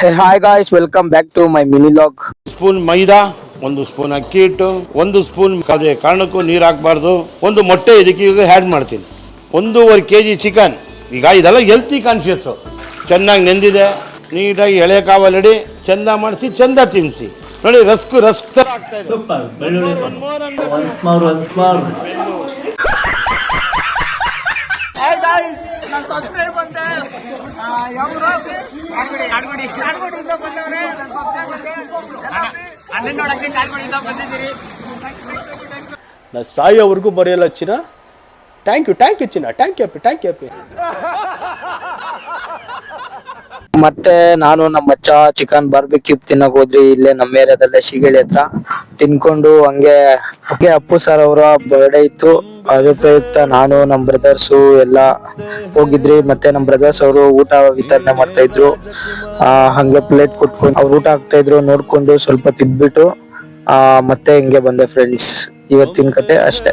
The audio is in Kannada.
Hey, hi guys, welcome back to my mini log. Spoon maida, ಒಂದು ಸ್ಪೂನ್ ಅಕ್ಕಿ ಹಿಟ್ಟು, ಒಂದು ಸ್ಪೂನ್ ಅದೇ ಕಾರಣಕ್ಕೂ ನೀರು ಹಾಕಬಾರ್ದು, ಒಂದು ಮೊಟ್ಟೆ ಇದಕ್ಕೆ ಈಗ ಆ್ಯಡ್ ಮಾಡ್ತೀನಿ, 1.5 kg ಚಿಕನ್. ಈಗ ಇದೆಲ್ಲ ಹೆಲ್ತಿ ಕಾನ್ಷಿಯಸ್ಸು. ಚೆನ್ನಾಗಿ ನೆಂದಿದೆ, ನೀಟಾಗಿ ಎಳೆ ಕಾವಲಿಡಿ ಚೆಂದ ಮಾಡಿಸಿ ಚೆಂದ ತಿನ್ನಿಸಿ. ನೋಡಿ ರಸ್ಕ್ ಥರ ಆಗ್ತಾ ಇದೆ. ನಾ ಸಾಯೋವರೆಗೂ ಬರೆಯಲ್ಲ ಚಿನ್ನ. ಥ್ಯಾಂಕ್ ಯು ಚಿನ್ನ, ಥ್ಯಾಂಕ್ ಯು. ಮತ್ತೆ ನಾನು ನಮ್ಮ ಮಚ್ಚ ಚಿಕನ್ ಬಾರ್ಬಿಕ್ಯೂ ತಿನ್ನಕ್ ಹೋದ್ರಿ, ಇಲ್ಲೇ ನಮ್ಮ ಏರಿಯಾದಲ್ಲೇ ಶಿಗೇಳಿ ಹತ್ರ. ತಿನ್ಕೊಂಡು ಹಂಗೆ ಅಪ್ಪು ಸರ್ ಅವರ ಬರ್ಡೇ ಇತ್ತು, ಅದೇ ಪ್ರಯುಕ್ತ ನಾನು ನಮ್ಮ ಬ್ರದರ್ಸು ಎಲ್ಲ ಹೋಗಿದ್ರಿ. ಮತ್ತೆ ನಮ್ಮ ಬ್ರದರ್ಸ್ ಅವರು ಊಟ ವಿತರಣೆ ಮಾಡ್ತಾ ಇದ್ರು. ಹಂಗೆ ಪ್ಲೇಟ್ ಕೊಟ್ಕೊಂಡು ಅವ್ರು ಊಟ ಹಾಕ್ತಾ ಇದ್ರು, ನೋಡ್ಕೊಂಡು ಸ್ವಲ್ಪ ತಿದ್ಬಿಟ್ಟು ಮತ್ತೆ ಹಿಂಗೆ ಬಂದೆ ಫ್ರೆಂಡ್ಸ್. ಇವತ್ತಿನ ಕತೆ ಅಷ್ಟೇ.